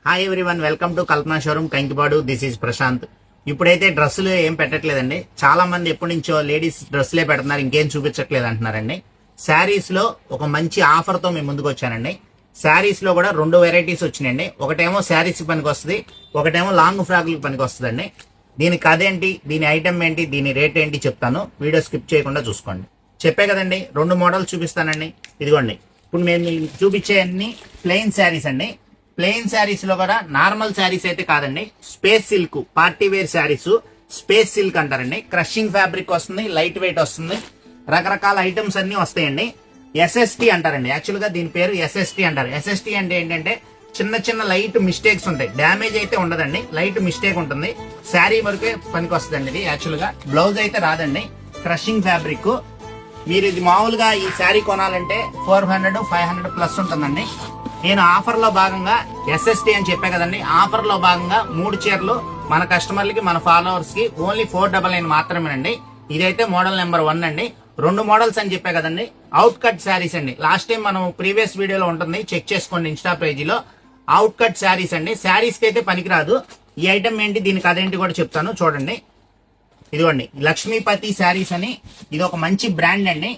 Hi everyone, welcome to Kalpana showroom Kankipadu. This is Prashant. ఇప్పుడైతే డ్రెస్సులు ఏం పెట్టట్లేదండి. చాలా మంది ఎప్పటి నుంచో లేడీస్ డ్రెస్సులే పెడుతున్నారు, ఇంకేం చూపించట్లేదు అంటున్నారండి. శారీస్ లో ఒక మంచి ఆఫర్ తో మేము ముందుకు వచ్చానండి. శారీస్ లో కూడా 2 వెరైటీస్ వచ్చినాయండి. ఒకటేమో శారీస్ పనికి వస్తుంది, ఒకటేమో లాంగ్ ఫ్రాక్లకు పనికి వస్తుందండి. దీనికి అదేంటి, దీని ఐటమ్ ఏంటి, దీని రేట్ ఏంటి చెప్తాను. వీడియో స్కిప్ చేయకుండా చూసుకోండి. చెప్పే కదండి 2 మోడల్స్ చూపిస్తానండి. ఇదిగోండి, ఇప్పుడు మేము చూపించే అన్ని ప్లెయిన్ శారీస్ అండి. ప్లెయిన్ శారీస్ లో కూడా నార్మల్ శారీస్ అయితే కాదండి, space silk party wear saris, space silk అంటారండి. క్రషింగ్ ఫ్యాబ్రిక్ వస్తుంది, లైట్ వెయిట్ వస్తుంది, రకరకాల ఐటమ్స్ అన్ని వస్తాయండి. ఎస్ఎస్టీ అంటారండి. యాక్చువల్ గా దీని పేరు ఎస్ఎస్టీ అంటారు. ఎస్ఎస్టీ అంటే ఏంటంటే చిన్న చిన్న లైట్ మిస్టేక్స్ ఉంటాయి, డ్యామేజ్ అయితే ఉండదండి, లైట్ మిస్టేక్ ఉంటుంది. శారీ వరకే పనికి వస్తుందండి. ఇది యాక్చువల్ గా బ్లౌజ్ అయితే రాదండి. Crushing fabric. మీరు ఇది మామూలుగా ఈ శారీ కొనాలంటే 400-500 ప్లస్ ఉంటుందండి. నేను ఆఫర్ లో భాగంగా ఎస్ఎస్టీ అని చెప్పే కదండి, ఆఫర్ లో భాగంగా 3 చీరలు మన కస్టమర్లకి, మన ఫాలోవర్స్ కి ఓన్లీ 499 మాత్రమేనండి. ఇదైతే మోడల్ నెంబర్ 1 అండి. 2 మోడల్స్ అని చెప్పే కదండి, అవుట్ కట్ శారీస్ అండి. లాస్ట్ టైం మనం ప్రీవియస్ వీడియోలో ఉంటుంది, చెక్ చేసుకోండి ఇన్స్టా పేజీలో. అవుట్ కట్ శారీస్ అండి. శారీస్ కి అయితే పనికిరాదు. ఈ ఐటమ్ ఏంటి, దీనికి అదేంటి కూడా చెప్తాను చూడండి. ఇదిగోండి, లక్ష్మీపతి శారీస్ అని, ఇది ఒక మంచి బ్రాండ్ అండి.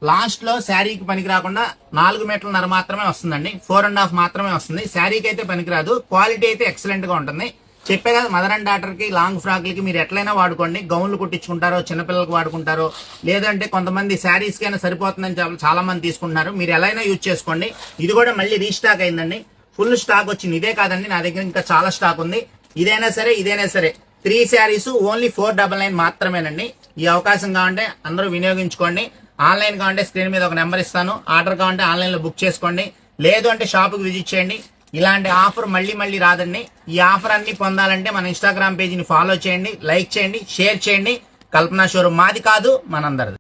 లాస్ట్ లో శారీకి పనికి రాకుండా 4 మీటర్ల మాత్రమే వస్తుందండి, 4.5 మాత్రమే వస్తుంది. శారీకి అయితే పనికిరాదు. క్వాలిటీ అయితే ఎక్సలెంట్ గా ఉంటుంది. చెప్పే కదా, మదర్ అండ్ డాటర్ కి, లాంగ్ ఫ్రాక్లకి మీరు ఎట్లయినా వాడుకోండి. గౌన్లు కుట్టించుకుంటారో, చిన్నపిల్లలకు వాడుకుంటారో, లేదంటే కొంతమంది శారీస్ కైనా సరిపోతుందని చాలా మంది తీసుకుంటున్నారు. మీరు ఎలా అయినా యూజ్ చేసుకోండి. ఇది కూడా మళ్ళీ రీస్టాక్ అయిందండి, ఫుల్ స్టాక్ వచ్చింది. ఇదే కాదండి, నా దగ్గర ఇంకా చాలా స్టాక్ ఉంది. ఇదైనా సరే 3 శారీస్ ఓన్లీ 499 మాత్రమేనండి. ఈ అవకాశం కావాలంటే అందరూ వినియోగించుకోండి. ఆన్లైన్ కావాలంటే స్క్రీన్ మీద ఒక నెంబర్ ఇస్తాను, ఆర్డర్ కావాలంటే ఆన్లైన్ లో బుక్ చేసుకోండి. లేదు అంటే షాప్ కి విజిట్ చేయండి. ఇలాంటి ఆఫర్ మళ్ళీ రాదండి. ఈ ఆఫర్ అన్ని పొందాలంటే మన ఇన్స్టాగ్రామ్ పేజీని ఫాలో చేయండి, లైక్ చేయండి, షేర్ చేయండి. కల్పనా షోరూమ్ మాది కాదు, మనందరిది.